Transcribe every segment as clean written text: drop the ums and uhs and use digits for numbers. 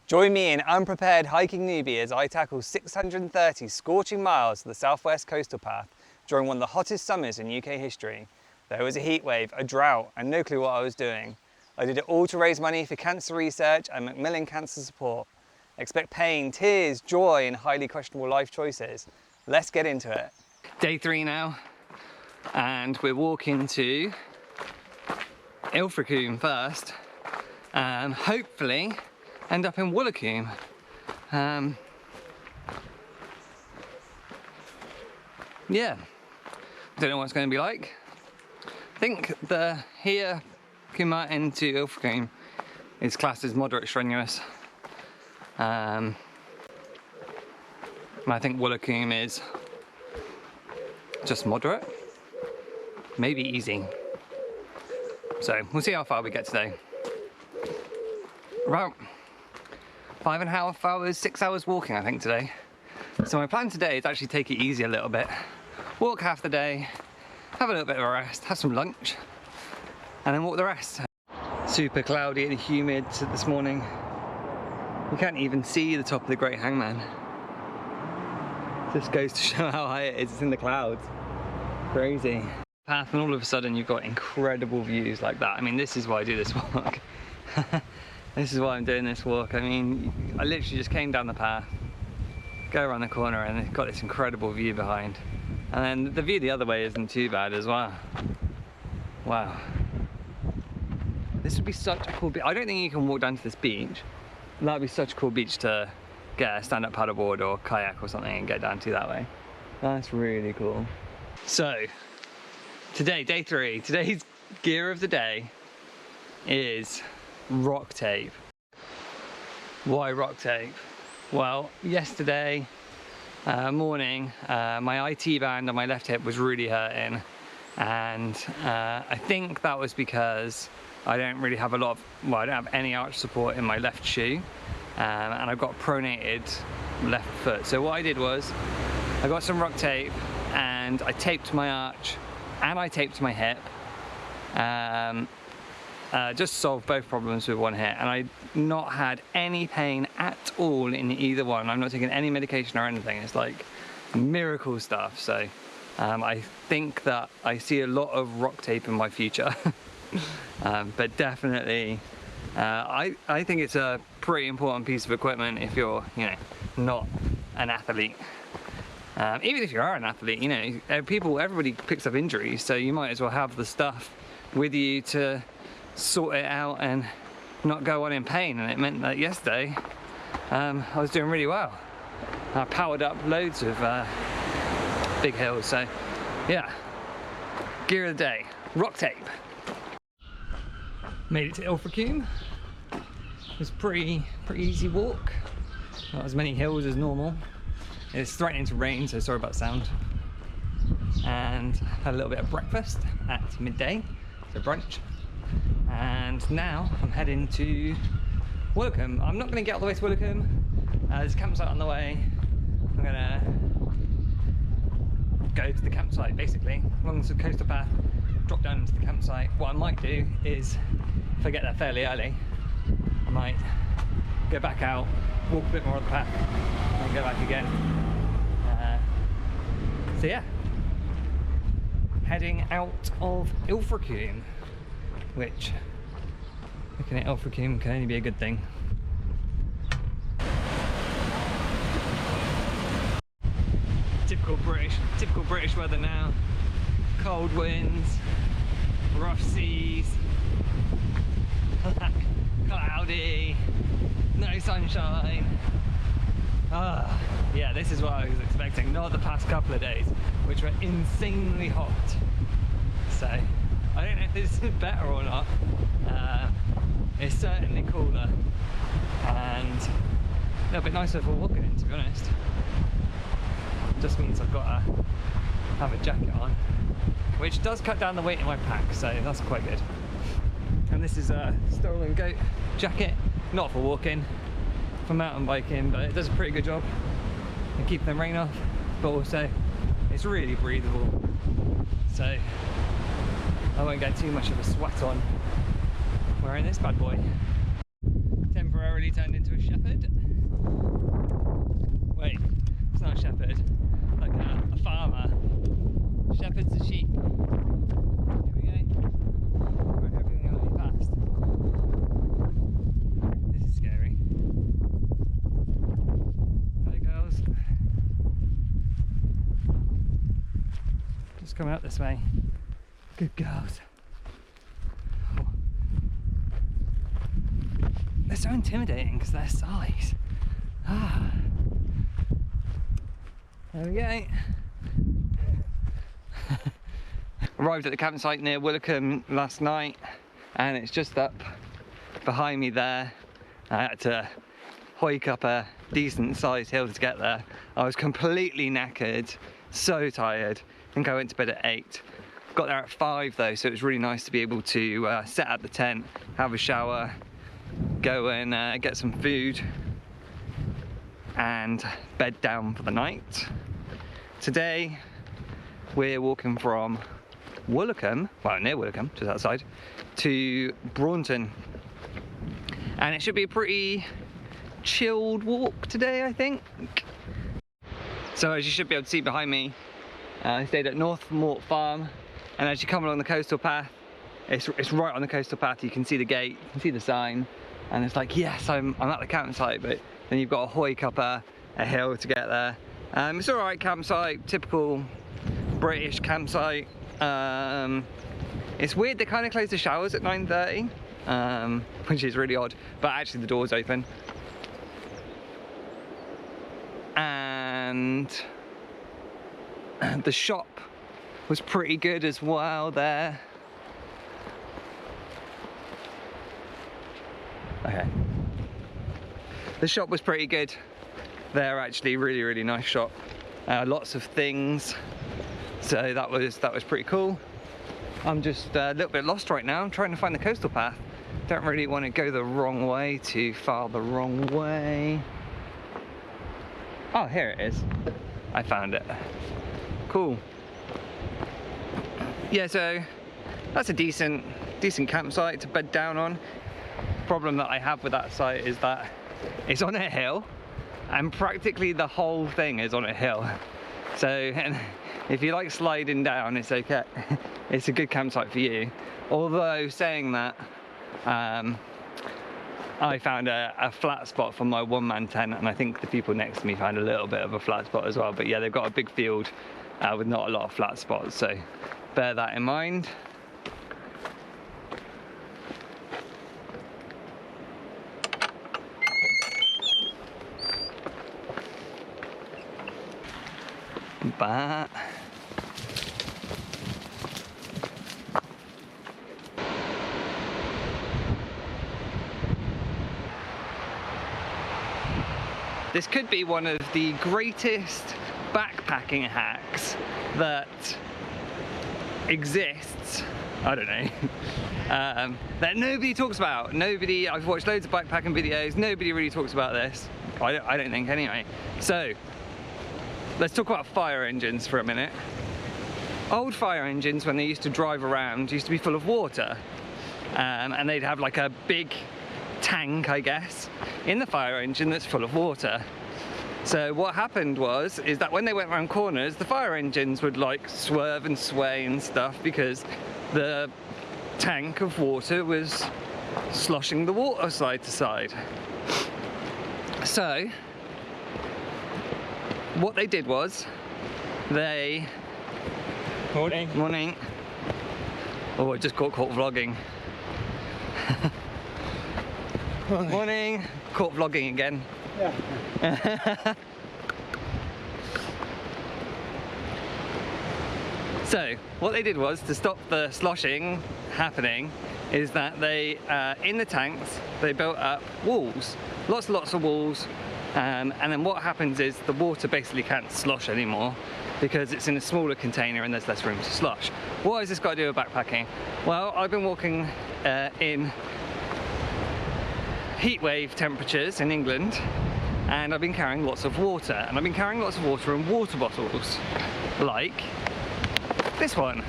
Join me in unprepared hiking newbie as I tackle 630 scorching miles of the southwest coastal path during one of the hottest summers in UK history. There was a heat wave, a drought, and no clue what I was doing. I did it all to raise money for cancer research and Macmillan cancer support. Expect pain, tears, joy, and highly questionable life choices. Let's get into it. Day 3 now, and we're walking to Thru-Hike first, and hopefully end up in Woolacombe. Yeah, don't know what it's going to be like. I think the Combe into Thru-Hike is classed as moderate strenuous. And I think Woolacombe is just moderate, maybe easy. So we'll see how far we get today. About 5.5 hours, 6 hours walking I think today. So my plan today is actually take it easy a little bit. Walk half the day, have a little bit of a rest, have some lunch, and then walk the rest. Super cloudy and humid this morning. You can't even see the top of the Great Hangman. Just goes to show how high it is, it's in the clouds. Crazy. Path, and all of a sudden you've got incredible views like that. I mean, this is why I do this walk. This is why I'm doing this walk. I mean, I literally just came down the path, go around the corner, and it's got this incredible view behind. And then the view the other way isn't too bad as well. Wow. This would be such a cool beach. I don't think you can walk down to this beach. That would be such a cool beach to get a stand-up paddleboard or kayak or something and get down to that way. That's really cool. So, today, day 3, today's gear of the day is rock tape. Why rock tape? Well, yesterday morning, my IT band on my left hip was really hurting, and I think that was because I don't really have I don't have any arch support in my left shoe, and I've got pronated left foot. So what I did was, I got some rock tape and I taped my arch and I taped my hip. Just solved both problems with one hit, and I've not had any pain at all in either one. I'm not taking any medication or anything. It's like miracle stuff. So I think that I see a lot of rock tape in my future. But definitely I think it's a pretty important piece of equipment if you're, you know, not an athlete. Even if you are an athlete, you know, everybody picks up injuries, so you might as well have the stuff with you to sort it out and not go on in pain. And it meant that yesterday I was doing really well. I powered up loads of big hills. So yeah, gear of the day, rock tape. Made it to Thru-Hike. It was pretty easy walk. Not as many hills as normal. It's threatening to rain, so sorry about sound. And had a little bit of breakfast at midday, so brunch. And now I'm heading to Woolacombe. I'm not going to get all the way to Woolacombe. There's a campsite on the way. I'm going to go to the campsite basically, along the coastal path, drop down into the campsite. What I might do is, if I get there fairly early, I might go back out, walk a bit more of the path, and go back again. So yeah, heading out of Thru-Hike, which, looking at Thru-Hike can only be a good thing. Typical British weather now. Cold winds, rough seas, cloudy, no sunshine. Yeah, this is what I was expecting, not the past couple of days, which were insanely hot. So, I don't know if this is better or not. It's certainly cooler and a little bit nicer for walking, to be honest. Just means I've got to have a jacket on, which does cut down the weight in my pack, so that's quite good. And this is a stolen goat jacket, not for walking, for mountain biking, but it does a pretty good job of keeping the rain off, but also it's really breathable, so I won't get too much of a sweat on wearing this bad boy. Temporarily turned into a shepherd. coming up this way. Good girls. Oh. They're so intimidating because their size. Ah. There we go. Arrived at the campsite near Woolacombe last night, and it's just up behind me there. I had to hike up a decent sized hill to get there. I was completely knackered, so tired. I think I went to bed at 8. Got there at 5 though, so it was really nice to be able to set up the tent, have a shower, go and get some food, and bed down for the night. Today we're walking from Woolacombe, well near Woolacombe, just outside, to Braunton, and it should be a pretty chilled walk today, I think. So as you should be able to see behind me, I stayed at North Farm, and as you come along the coastal path, it's right on the coastal path. You can see the gate, you can see the sign, and it's like, yes, I'm at the campsite, but then you've got to hike up a hill to get there. It's all right campsite, typical British campsite. It's weird, they kind of close the showers at 9:30, which is really odd, but actually the door's open. And the shop was pretty good as well there. Okay. The shop was pretty good there, actually. Really nice shop. Lots of things. So that was pretty cool. I'm just a little bit lost right now. I'm trying to find the coastal path. Don't really want to go the wrong way, too far the wrong way. Oh, here it is. I found it. Cool. Yeah, so that's a decent campsite to bed down on. Problem that I have with that site is that it's on a hill, and practically the whole thing is on a hill. So and if you like sliding down, it's okay. It's a good campsite for you. Although saying that, I found a flat spot for my one-man tent, and I think the people next to me found a little bit of a flat spot as well. But yeah, they've got a big field with not a lot of flat spots, so bear that in mind. But this could be one of the greatest backpacking hacks that exists. I don't know. That nobody talks about. I've watched loads of backpacking videos, nobody really talks about this. I don't think anyway. So let's talk about fire engines for a minute. Old fire engines, when they used to drive around, used to be full of water, and they'd have like a big tank, I guess, in the fire engine that's full of water. So what happened is that when they went around corners, the fire engines would like swerve and sway and stuff because the tank of water was sloshing the water side to side. So what they did was they... Morning. Oh, I just got caught vlogging. Morning. Caught vlogging again. Yeah. So what they did was, to stop the sloshing happening, is that they, in the tanks, they built up walls. Lots of walls. And then what happens is the water basically can't slosh anymore because it's in a smaller container and there's less room to slosh. What has this got to do with backpacking? Well, I've been walking in heatwave temperatures in England, and I've been carrying lots of water, and I've been carrying lots of water in water bottles, like this one.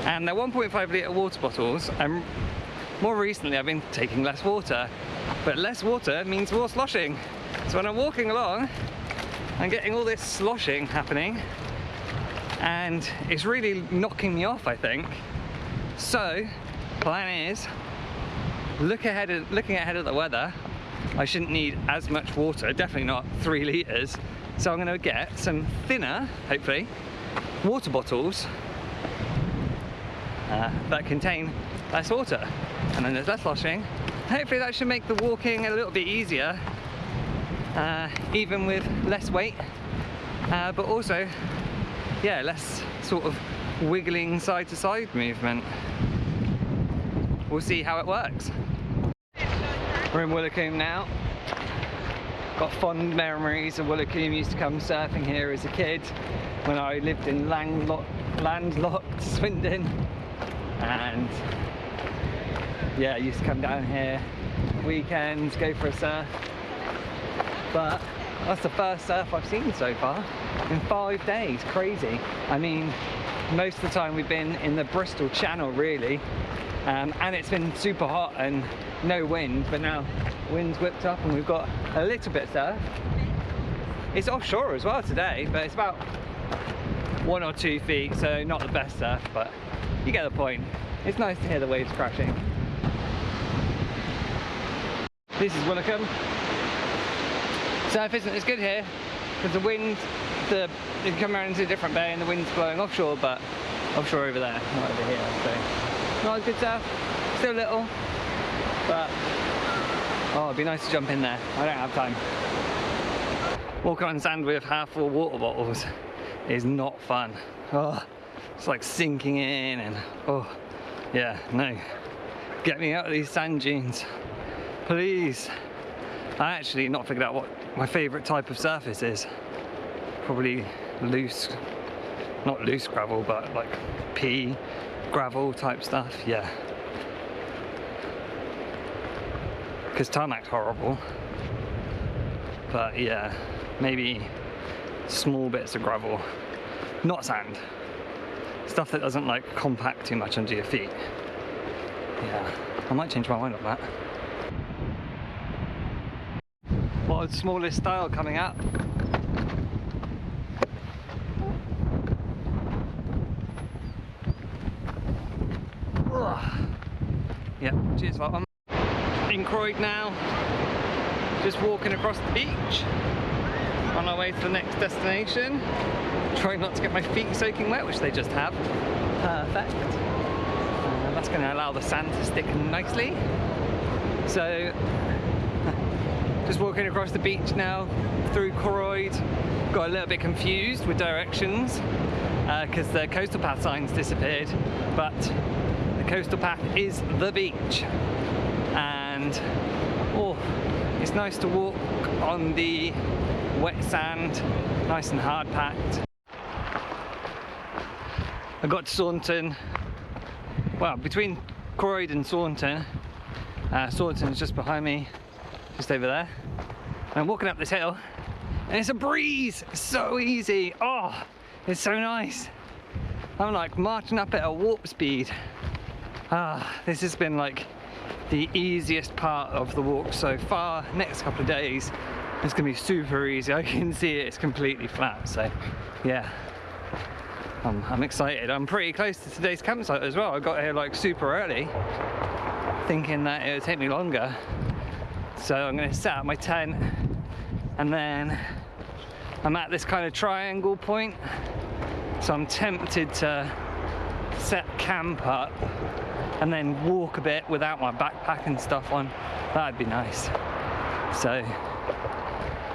And they're 1.5 litre water bottles, and more recently I've been taking less water, but less water means more sloshing. So when I'm walking along, I'm getting all this sloshing happening, and it's really knocking me off, I think. So, plan is, looking ahead of the weather, I shouldn't need as much water, definitely not 3 litres. So I'm going to get some thinner, hopefully, water bottles that contain less water, and then there's less sloshing. Hopefully that should make the walking a little bit easier, even with less weight, but also, yeah, less sort of wiggling side to side movement. We'll see how it works. We're in Woolacombe now. Got fond memories of Woolacombe. Used to come surfing here as a kid when I lived in landlocked Swindon, and yeah, I used to come down here weekends, go for a surf. But that's the first surf I've seen so far in 5 days. Crazy. I mean, most of the time we've been in the Bristol Channel really, and it's been super hot and no wind, but now wind's whipped up and we've got a little bit of surf. It's offshore as well today, but it's about 1 or 2 feet, so not the best surf, but you get the point. It's nice to hear the waves crashing. This is Woolacombe. Surf isn't as good here because the wind, you come around into a different bay and the wind's blowing offshore, but offshore over there, not over here. So not as good surf, still little, but oh, it'd be nice to jump in there. I don't have time. Walking on sand with half full water bottles is not fun. Oh, it's like sinking in, and oh, yeah, no. Get me out of these sand dunes, please. I actually not figured out what my favourite type of surface is. Probably loose, not loose gravel, but like pea, gravel type stuff, yeah. Because tarmac's horrible. But yeah, maybe small bits of gravel, not sand. Stuff that doesn't like compact too much under your feet. Yeah, I might change my mind on that. World's smallest style coming up. Yep, cheers for that one. In Croyd now, just walking across the beach on our way to the next destination. Trying not to get my feet soaking wet, which they just have. Perfect. That's going to allow the sand to stick nicely. So, just walking across the beach now through Croyd. Got a little bit confused with directions because the coastal path signs disappeared, but the coastal path is the beach. And oh, it's nice to walk on the wet sand, nice and hard packed. I got to Saunton, well, between Croyd and Saunton. Saunton's just behind me, just over there. And I'm walking up this hill and it's a breeze. It's so easy. Oh, it's so nice. I'm like marching up at a warp speed. This has been like the easiest part of the walk so far. Next couple of days it's gonna be super easy. I can see it's completely flat, so yeah, I'm excited. I'm pretty close to today's campsite as well. I got here like super early thinking that it would take me longer, so I'm going to set up my tent, and then I'm at this kind of triangle point, so I'm tempted to set camp up and then walk a bit without my backpack and stuff on. That'd be nice. So,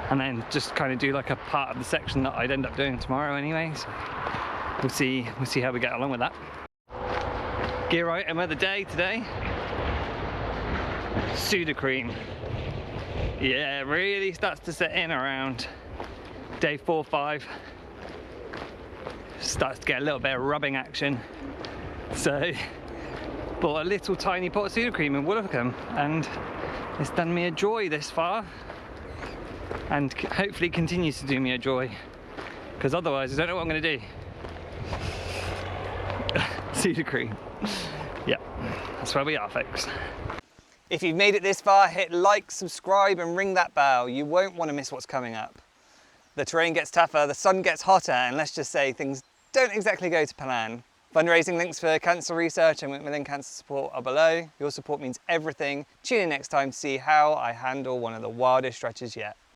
and then just kind of do like a part of the section that I'd end up doing tomorrow anyway. So we'll see how we get along with that. Gear item of the day today: Sudocrem. Yeah, it really starts to set in around day 4 or 5. Starts to get a little bit of rubbing action. So bought a little tiny pot of Sudocrem in Woolacombe, and it's done me a joy this far, and hopefully continues to do me a joy, because otherwise I don't know what I'm going to do. Sudocrem. Yeah, that's where we are, folks. If you've made it this far, hit like, subscribe and ring that bell. You won't want to miss what's coming up. The terrain gets tougher, the sun gets hotter, and let's just say things don't exactly go to plan. Fundraising links for cancer research and Macmillan cancer support are below. Your support means everything. Tune in next time to see how I handle one of the wildest stretches yet.